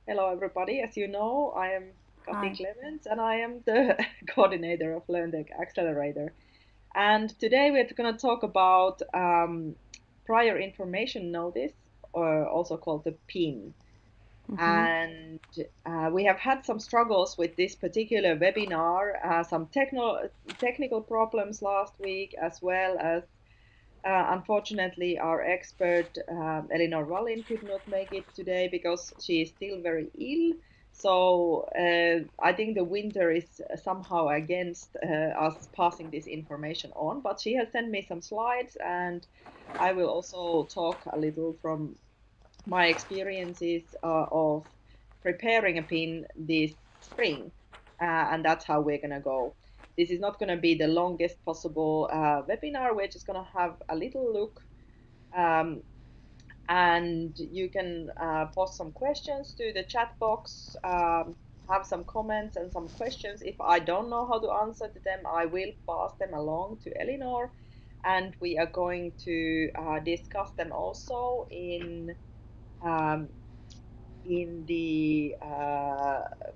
Hello, everybody. As you know, I am Kati Hi. Clements and I am the coordinator of LearnTech Accelerator. And today we're going to talk about prior information notice, or also called the PIN. Mm-hmm. And we have had some struggles with this particular webinar, some technical problems last week, as well as unfortunately, our expert, Ellinor Wallin, could not make it today because she is still very ill. So I think the winter is somehow against us passing this information on. But she has sent me some slides, and I will also talk a little from my experiences of preparing a pin this spring, and that's how we're gonna go. This is not gonna be the longest possible webinar. We're just gonna have a little look, um, and you can post some questions to the chat box. Have some comments and some questions. If I don't know how to answer to them, I will pass them along to Ellinor, and we are going to discuss them also um, in the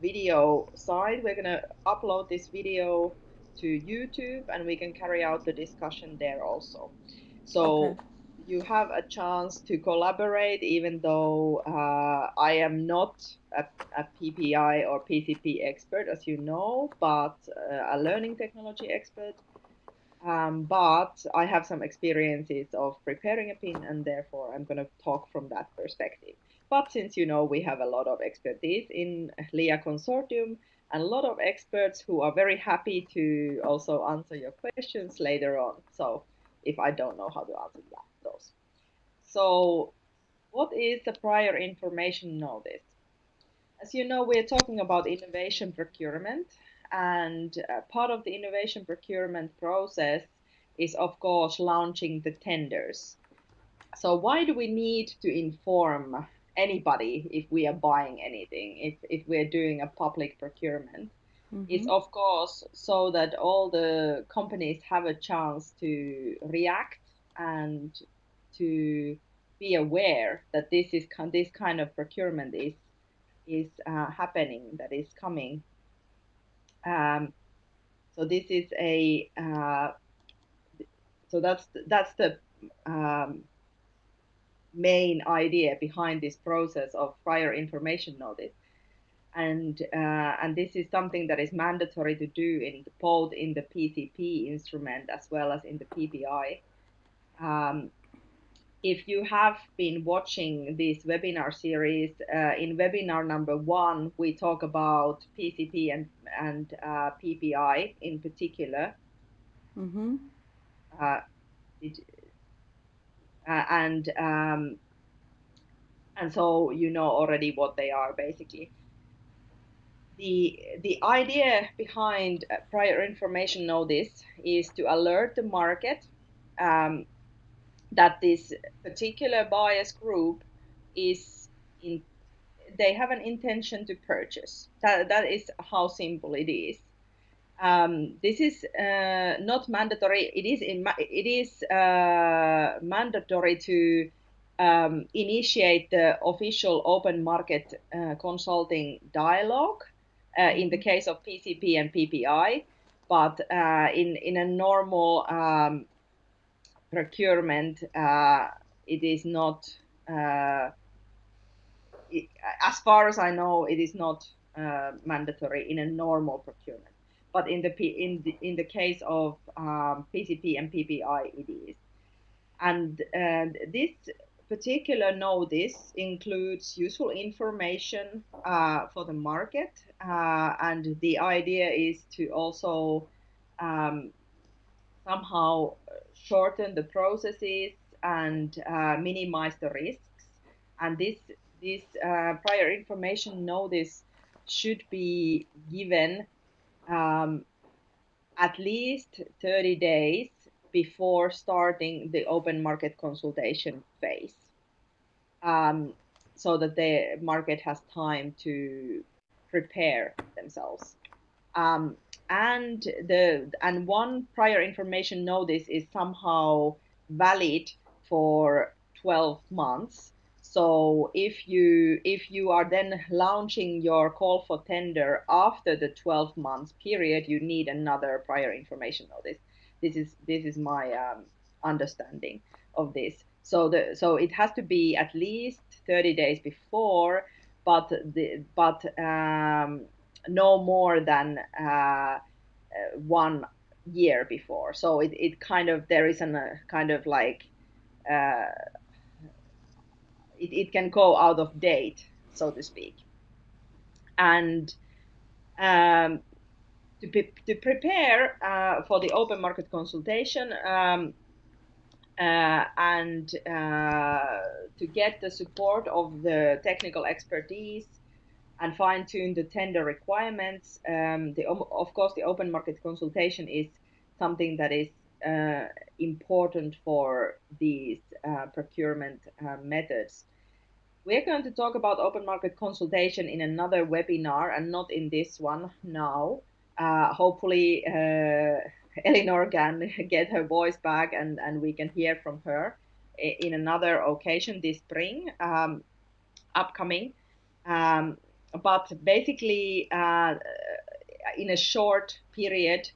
video side. We're going to upload this video to YouTube and we can carry out the discussion there also. Okay. So you have a chance to collaborate, even though I am not a PPI or PCP expert, as you know, but a learning technology expert. But I have some experiences of preparing a pin, and therefore I'm going to talk from that perspective. But since you know we have a lot of expertise in LEA Consortium and a lot of experts who are very happy to also answer your questions later on. So if I don't know how to answer those. So what is the prior information notice? As you know, we're talking about innovation procurement, and part of the innovation procurement process is, of course, launching the tenders. So, why do we need to inform anybody if we are buying anything, if we're doing a public procurement? It's, Mm-hmm. of course, so that all the companies have a chance to react and to be aware that this kind of procurement is happening, that is coming. Um, so this is a so that's the um, main idea behind this process of prior information notice, and this is something that is mandatory to do in both in the PCP instrument as well as in the PPI. Um, if you have been watching this webinar series, in webinar number 1, we talk about PCP and PPI in particular. Mm-hmm. Uh, it, uh, and um, and so you know already what they are basically. The idea behind prior information notice is to alert the market um, that this particular buyers group is in they have an intention to purchase. That is how simple it is. This is not mandatory. It is mandatory to initiate the official open market consulting dialogue in the Mm-hmm. case of PCP and PPI, but in a normal procurement, it is not. Uh, it, as far as I know, it is not mandatory in a normal procurement. But in the case of PCP and PPI, it is. And this particular notice includes useful information for the market, and the idea is to also um, somehow shorten the processes and minimize the risks. And this prior information notice should be given um, at least 30 days before starting the open market consultation phase, um, so that the market has time to prepare themselves. Um, and one prior information notice is somehow valid for 12 months. So if you are then launching your call for tender after the 12 months period, you need another prior information notice. This is my understanding of this. So it has to be at least 30 days before, but no more than 1 year before. So it kind of, there is a kind of like uh, it can go out of date, so to speak. And to prepare for the open market consultation and to get the support of the technical expertise and fine-tune the tender requirements, of course, the open market consultation is something that is important for these procurement methods. We're going to talk about open market consultation in another webinar and not in this one now. Hopefully, Ellinor can get her voice back and we can hear from her in another occasion this spring, upcoming. But basically, in a short period,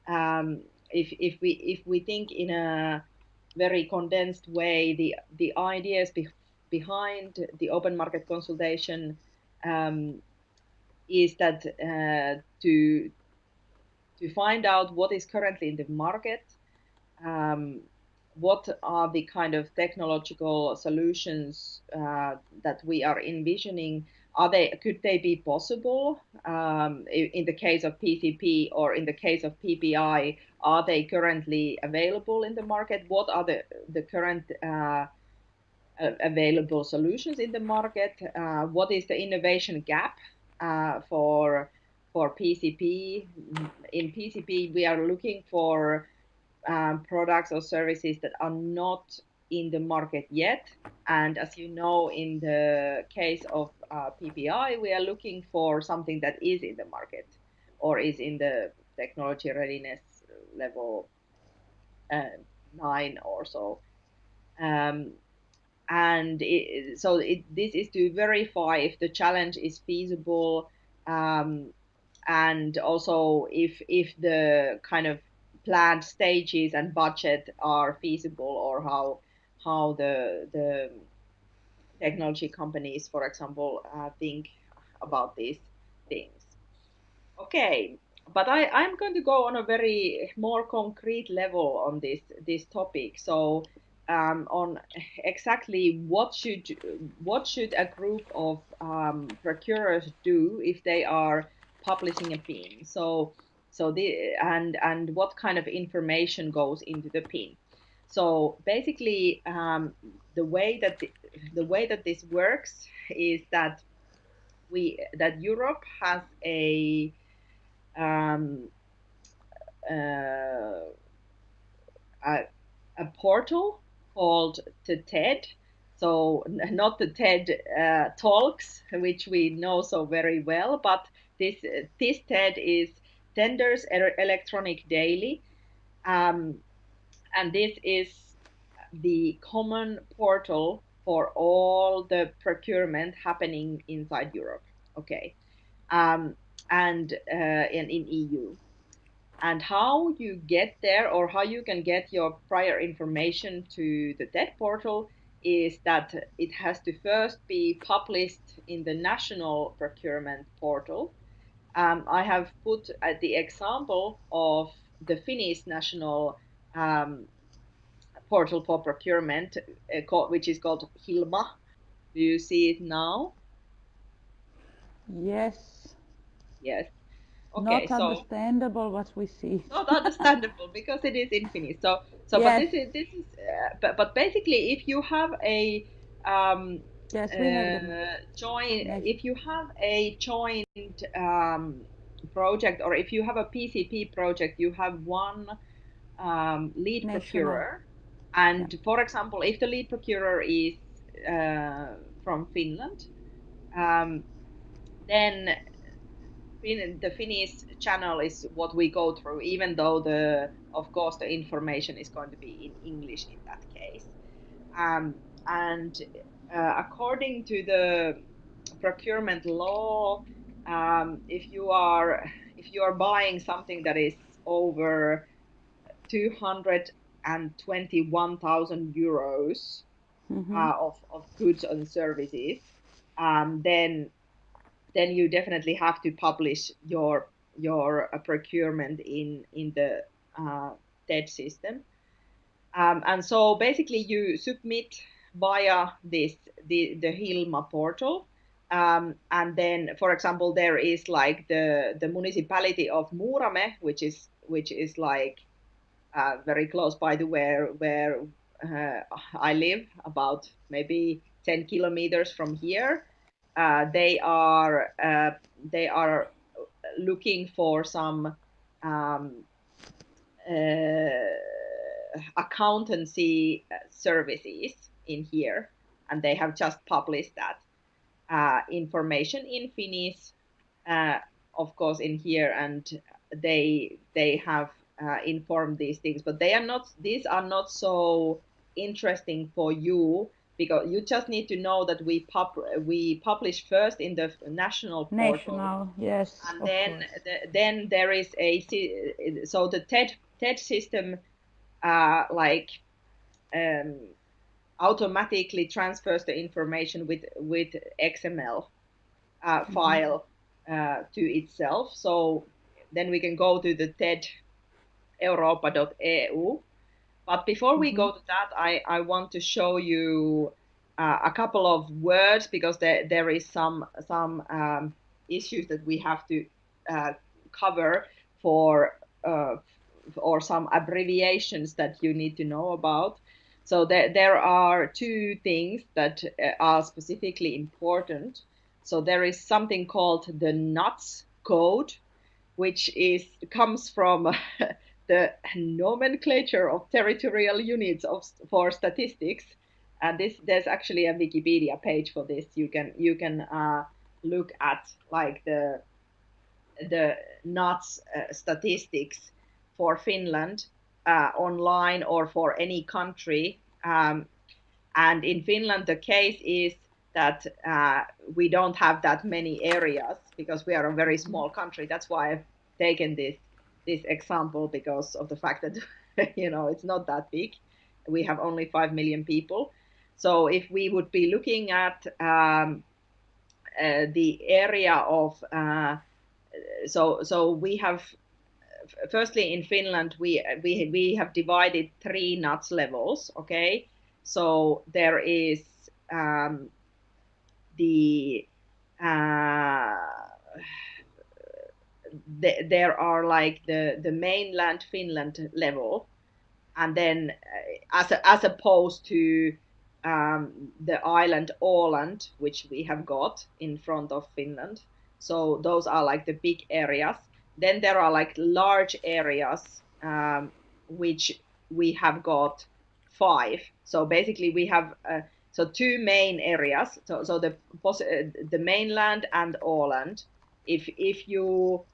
if we think in a very condensed way, the ideas behind the open market consultation is that to find out what is currently in the market, what are the kind of technological solutions that we are envisioning. Could they be possible in the case of PCP, or in the case of PPI? Are they currently available in the market? What are the current available solutions in the market? What is the innovation gap for PCP? In PCP, we are looking for products or services that are not in the market yet. And as you know, in the case of PPI, we are looking for something that is in the market or is in the technology readiness level 9 or so. And this is to verify if the challenge is feasible, and also if the kind of planned stages and budget are feasible, or how the technology companies, for example, think about these things. Okay, but I'm going to go on a very more concrete level on this topic. So on exactly what should a group of procurers do if they are publishing a PIN? And what kind of information goes into the PIN? So basically, the way that this works is that Europe has um, uh, a portal called the TED. So not the TED Talks, which we know so very well, but this TED is Tenders Electronic Daily, and this is the common portal for all the procurement happening inside Europe. Okay, and in EU. And how you get there, or how you can get your prior information to the TED portal, is that it has to first be published in the national procurement portal. I have put the example of the Finnish national portal for procurement, which is called Hilma. Do you see it now? Yes. Yes. Okay, Not understandable what we see. Not understandable because it is in Finnish. So Yes. but this is but basically, if you have a Yes, we have them. Yes. If you have a joint project, or if you have a PCP project, you have one lead National. procurer. And for example, if the lead procurer is from Finland, then the Finnish channel is what we go through, even though of course the information is going to be in English in that case. and according to the procurement law, if you are buying something that is over 221,000 euros of goods and services, then you definitely have to publish your procurement in the TED system. And so basically you submit via the Hilma portal. And then, for example, there is like the municipality of Muurame, which is like very close by to where I live, about maybe 10 kilometers from here. They are looking for some accountancy services in here, and they have just published that information in Finnish, of course, in here, and they have informed these things, but these are not so interesting for you, because you just need to know that we publish first in the national portal. Yes, and then there is so the TED system automatically transfers the information with XML file to itself. So then we can go to the TED europa.eu. But before we go to that, I want to show you a couple of words, because there is some issues that we have to cover for or some abbreviations that you need to know about. So there are two things that are specifically important. So there is something called the NUTS code, which comes from the nomenclature of territorial units for statistics. And there's actually a Wikipedia page for this. You can look at like the NUTS statistics for Finland online, or for any country. And in Finland, the case is that we don't have that many areas, because we are a very small country. That's why I've taken this example, because of the fact that it's not that big. We have only 5 million people. So if we would be looking at the area of so we have, firstly, in Finland we have divided 3 NUTS levels. Okay, so there is there are like the mainland Finland level, and then as opposed to the island Åland, which we have got in front of Finland. So those are like the big areas. Then there are like large areas, which we have got 5. So basically we have 2 main areas. So the mainland and Åland. If you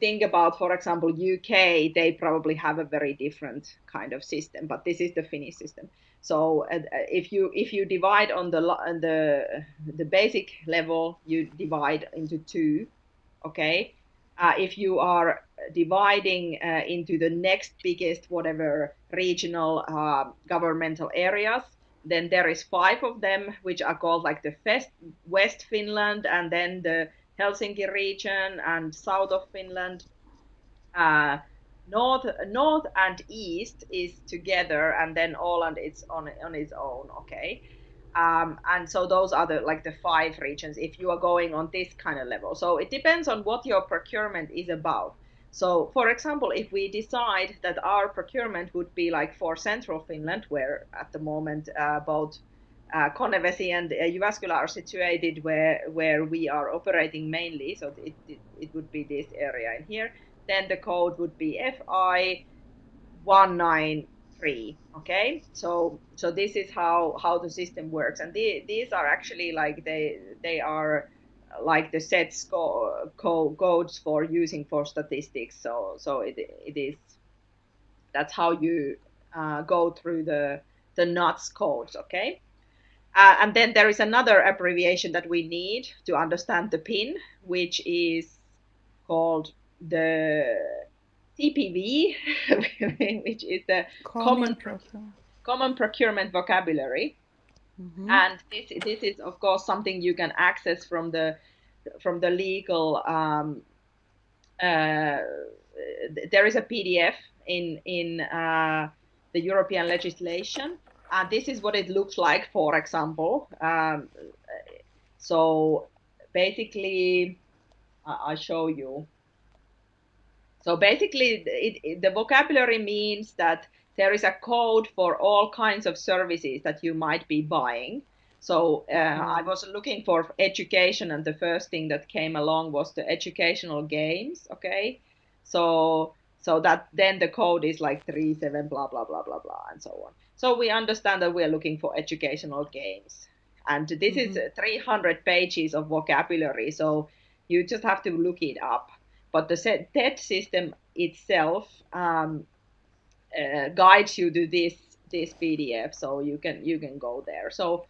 think about, for example, UK, they probably have a very different kind of system, but this is the Finnish system. So if you divide on the basic level, you divide into 2. Okay, if you are dividing into the next biggest whatever regional governmental areas, then there is 5 of them, which are called like the West Finland, and then the Helsinki region, and south of Finland. North and east is together, and then Åland is on its own. Okay, and so those are the 5 regions if you are going on this kind of level. So it depends on what your procurement is about. So for example, if we decide that our procurement would be like for central Finland, where at the moment both Konnevesi and Jyväskylä are situated, where we are operating mainly, so it would be this area in here, then the code would be FI 193. Okay, so this is how the system works, and these are actually like they are like the set codes for using for statistics. So it is, that's how you go through the the nuts codes, okay? And then there is another abbreviation that we need to understand the PIN, which is called the CPV, which is the common procurement vocabulary. And this is of course something you can access from the legal. There is a PDF in the European legislation. This is what it looks like, for example. So basically, I'll show you. So basically, the vocabulary means that there is a code for all kinds of services that you might be buying. So I was looking for education, and the first thing that came along was the educational games. Okay, so that then the code is like 37 blah blah blah blah blah and so on. So we understand that we are looking for educational games, and this is 300 pages of vocabulary. So you just have to look it up. But the TED system itself guides you to this PDF, so you can go there. So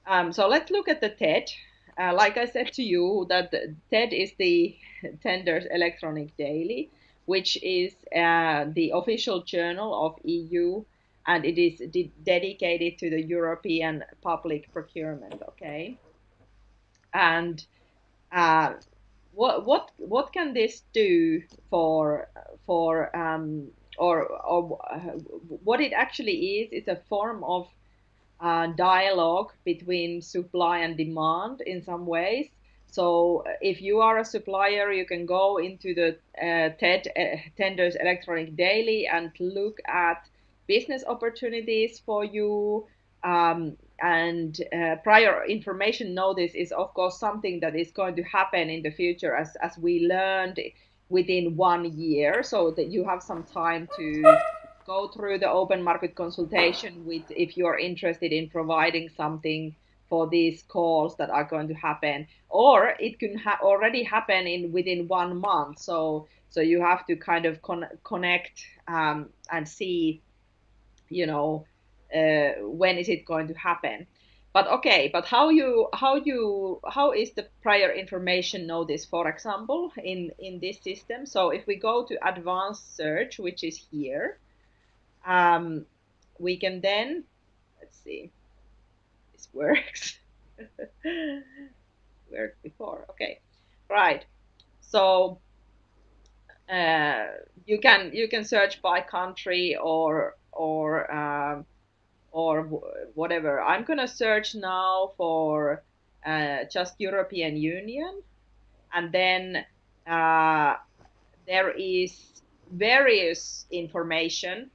let's look at the TED. Like I said to you, that the TED is the Tenders Electronic Daily, which is the official journal of EU, and it is dedicated to the European public procurement. Okay, and what can this do for or what it actually is? It's a form of dialogue between supply and demand in some ways. So if you are a supplier, you can go into the TED Tenders Electronic Daily and look at business opportunities for you. And prior information notice is of course something that is going to happen in the future, as we learned, within 1 year, so that you have some time to go through the open market consultation with, if you're interested in providing something for these calls that are going to happen, or it can already happen within 1 month. So you have to kind of connect and see, when is it going to happen. But okay, but how is the prior information notice, for example, in this system? So if we go to advanced search, which is here, we can then, let's see, this works. Worked before, okay, right. So you can search by country or whatever. I'm gonna search now for just European Union, and then there is various information,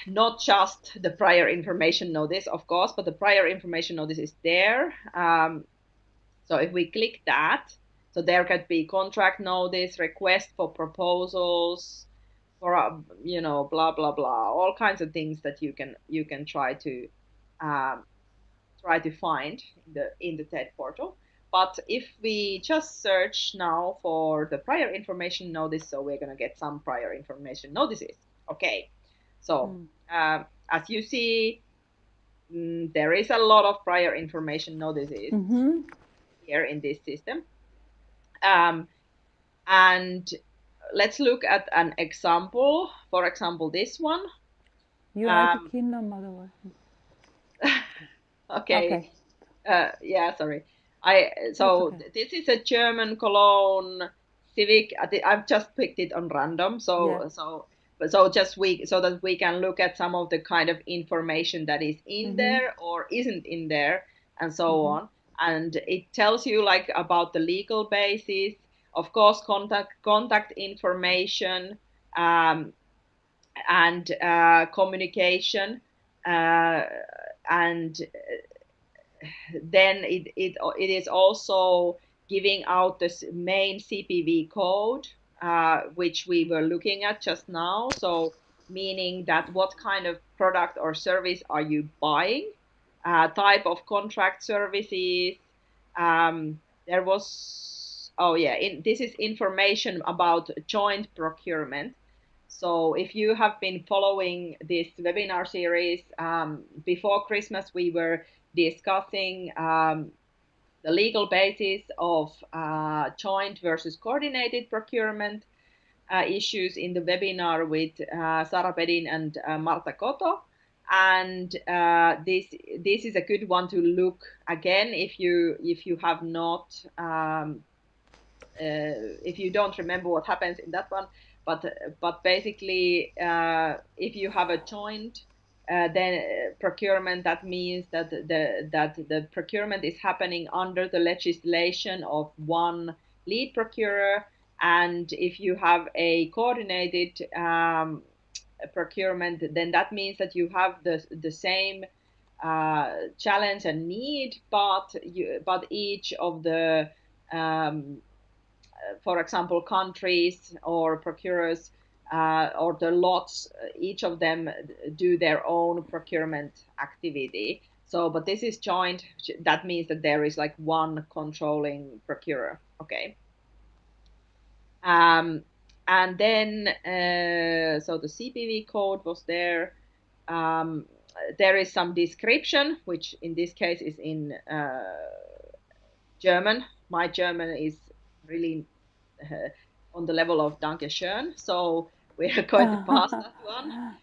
not just the prior information notice, of course, but the prior information notice is there. So if we click that, so there could be contract notice, request for proposals, for blah blah blah, all kinds of things that you can try to find in the TED portal. But if we just search now for the prior information notice, so we're going to get some prior information notices. Okay, so as you see, there is a lot of prior information notices here in this system. And let's look at an example. For example, this one. United Kingdom, otherwise. Okay. Yeah, sorry. This is a German Cologne Civic. I've just picked it on random. So that we can look at some of the kind of information that is in there or isn't in there, and so on. And it tells you like about the legal basis, of course, contact information, and communication, and then it is also giving out this main CPV code, which we were looking at just now. So meaning that what kind of product or service are you buying, type of contract services. There was, this is information about joint procurement. So if you have been following this webinar series, before Christmas we were discussing the legal basis of joint versus coordinated procurement issues in the webinar with Sara Bedin and Marta Koto. And this is a good one to look again if you have not if you don't remember what happens in that one. But basically, if you have a joint then procurement, that means that the procurement is happening under the legislation of one lead procurer. And if you have a coordinated procurement, then that means that you have the same challenge and need, but each of the for example, countries or procurers or the lots, each of them do their own procurement activity. So, but this is joint. That means that there is like one controlling procurer. Okay. And then, so the CPV code was there. There is some description, which in this case is in German. My German is really on the level of Danke schön, so we are going to pass that one.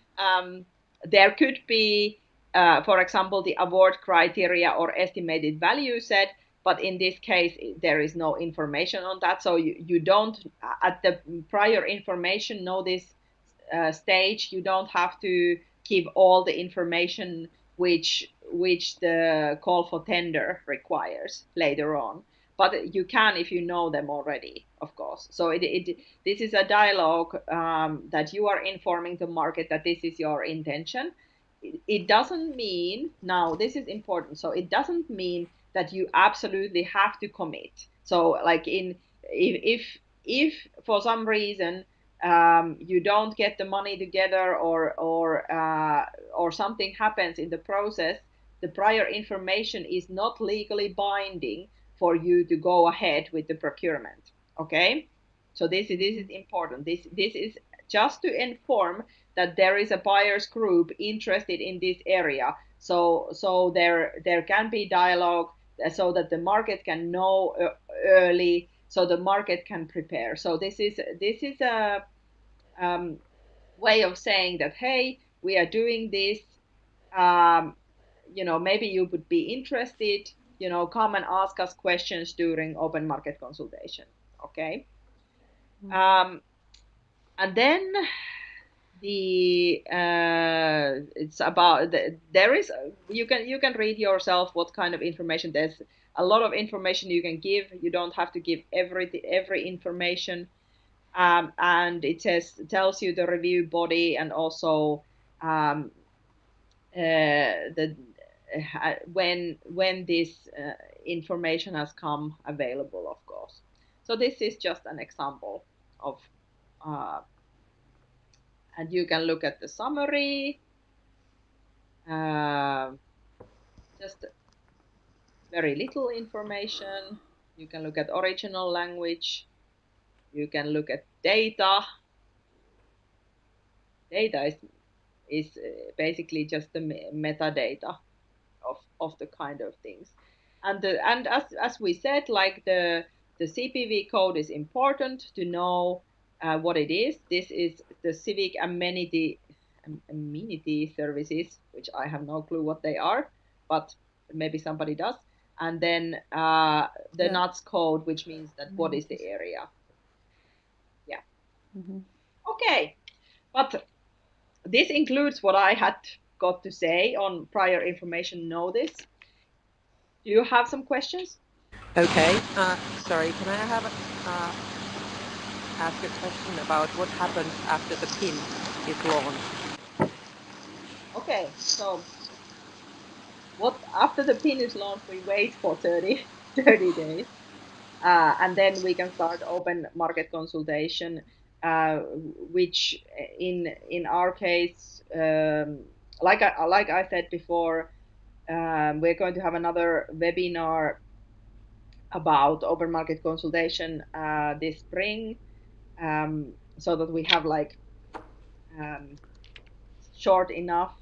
There could be, for example, the award criteria or estimated value set, but in this case, there is no information on that. So you don't, at the prior information notice stage, you don't have to give all the information which the call for tender requires later on. But you can if you know them already, of course. So this is a dialogue that you are informing the market that this is your intention. It doesn't mean, now this is important, so it doesn't mean that you absolutely have to commit. So like if for some reason you don't get the money together or something happens in the process, the prior information is not legally binding for you to go ahead with the procurement. Okay, so this is important. This is just to inform that there is a buyers group interested in this area. So there can be dialogue so that the market can know early, so the market can prepare. So this is a way of saying that, hey, we are doing this. Maybe you would be interested. Come and ask us questions during open market consultation. Okay. And then it's about there is you can read yourself what kind of information. There's a lot of information you can give. You don't have to give every information. And it tells you the review body and also when this information has come available, of course. So this is just an example of, and you can look at the summary, just very little information. You can look at original language. You can look at data. Data is basically just the metadata of the kind of things. And as we said, like the CPV code is important to know what it is. This is the civic amenity services, which I have no clue what they are, but maybe somebody does. And then the NUTS code, which means that what is the area. Yeah. Okay, but this includes what I had got to say on prior information notice. Do you have some questions? Okay. Sorry, can I have ask a question about what happens after the PIN is launched? Okay, so after the PIN is launched, we wait for 30 days, and then we can start open market consultation, which in our case, like I said before, we're going to have another webinar about open market consultation this spring, so that we have like short enough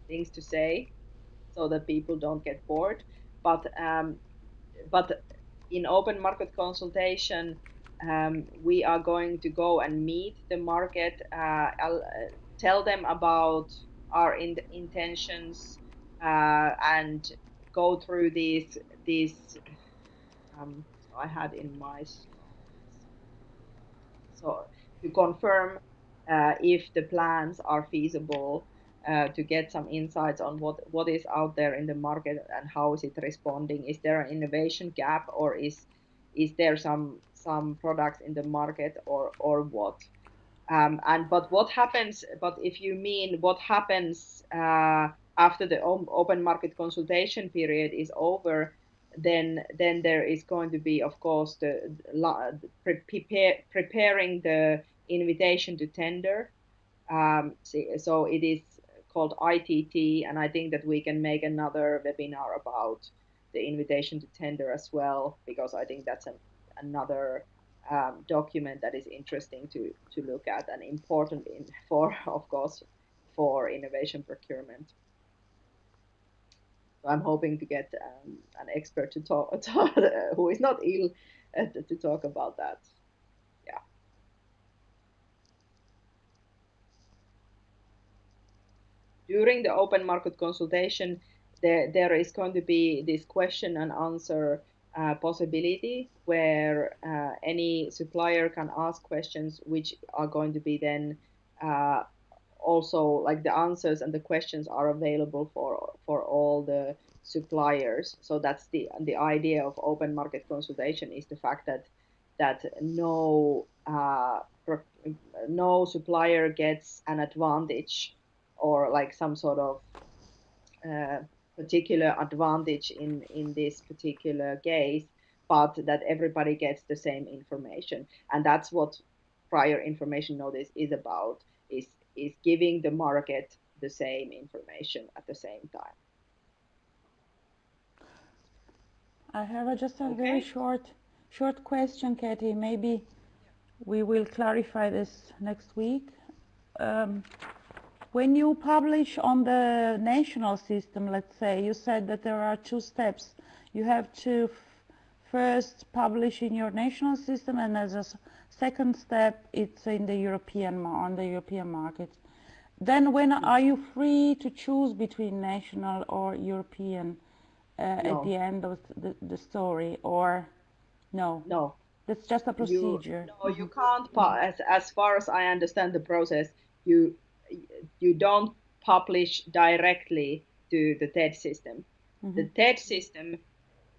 things to say so that people don't get bored. But in open market consultation, we are going to go and meet the market, tell them about our intentions, and go through these I had in my slides. So to confirm if the plans are feasible, to get some insights on what is out there in the market and how is it responding. Is there an innovation gap, or is there some products in the market, or what? But what happens? But if you mean what happens after the open market consultation period is over, then there is going to be, of course, preparing the invitation to tender. So it is called ITT, and I think that we can make another webinar about the invitation to tender as well, because I think that's another document that is interesting to look at and important for, of course, for innovation procurement. So I'm hoping to get an expert to talk who is not ill to talk about that. Yeah. During the open market consultation, there is going to be this question and answer possibility where any supplier can ask questions which are going to be then also, like, the answers and the questions are available for all the suppliers. So that's the idea of open market consultation, is the fact that no supplier gets an advantage or like some sort of particular advantage in this particular case, but that everybody gets the same information. And that's what prior information notice is about, is giving the market the same information at the same time. I have just a very short question, Kati. Maybe we will clarify this next week. When you publish on the national system, let's say, you said that there are 2 steps. You have to first publish in your national system, and as a second step, it's in the European market. Then when are you free to choose between national or European at the end of the story, or no? No. That's just a procedure. You can't, as far as I understand the process, you don't publish directly to the TED system. The TED system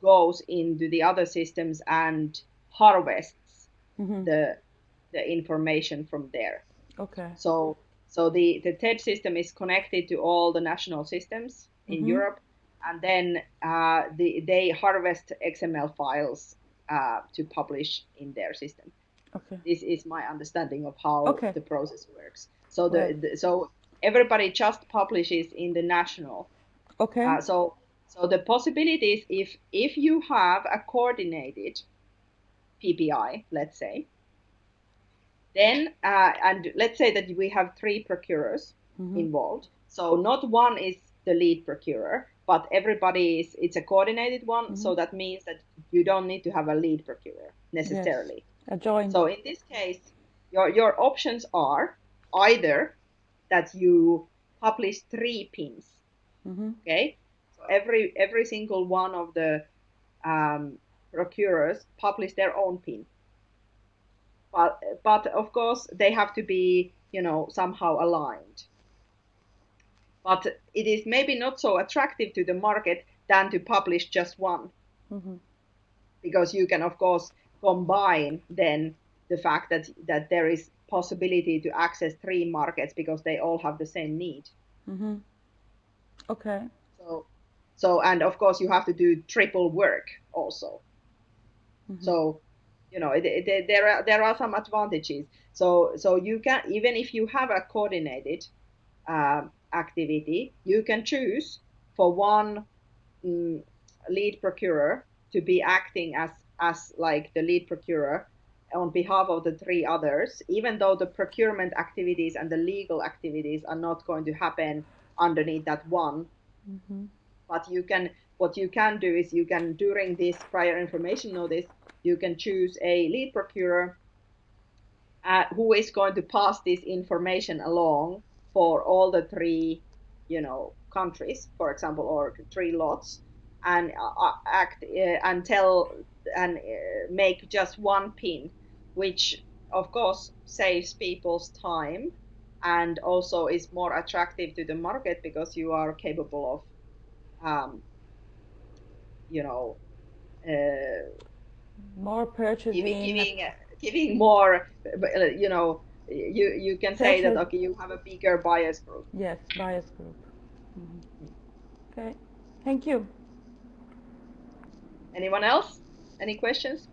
goes into the other systems and harvests the information from there. Okay. So the TED system is connected to all the national systems in Europe, and then they harvest XML files to publish in their system. Okay. This is my understanding of how the process works. So so everybody just publishes in the national. Okay. So the possibilities, if you have a coordinated PPI, let's say, then and let's say that we have 3 procurers involved. So not one is the lead procurer, but everybody it's a coordinated one. So that means that you don't need to have a lead procurer necessarily. Yes. A joint. So in this case, your options are either that you publish 3 pins. Okay, so every single one of the procurers publish their own pin, but of course they have to be, somehow aligned. But it is maybe not so attractive to the market than to publish just one, because you can of course combine then the fact that there is possibility to access 3 markets because they all have the same need. Okay. So and of course you have to do triple work also. So there are some advantages. So you can, even if you have a coordinated activity, you can choose for one lead procurer to be acting as like the lead procurer on behalf of the 3 others, even though the procurement activities and the legal activities are not going to happen underneath that one. But what you can do is you can, during this prior information notice, you can choose a lead procurer who is going to pass this information along for all the 3, countries, for example, or 3 lots, and act and tell and make just one pin, which of course saves people's time and also is more attractive to the market because you are capable of more purchasing, giving more, you can say that, okay, you have a bigger buyers group. Yes, buyers group. Okay, thank you. Anyone else? Any questions?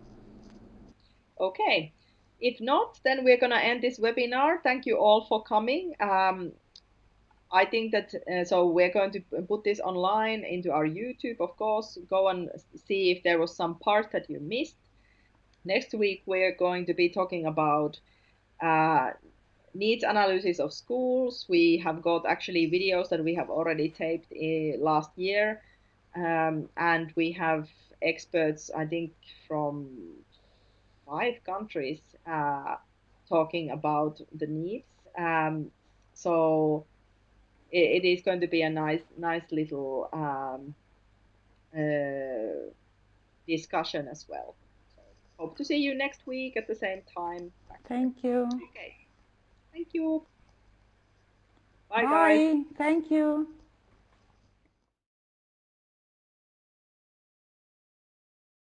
Okay, if not, then we're going to end this webinar. Thank you all for coming. I think that, so we're going to put this online into our YouTube, of course. Go and see if there was some part that you missed. Next week, we're going to be talking about needs analysis of schools. We have got actually videos that we have already taped last year. And we have experts, I think, from 5 countries talking about the needs. So it is going to be a nice little discussion as well. So hope to see you next week at the same time. Thank you. Okay. Thank you. Bye, Bye. guys. Thank you.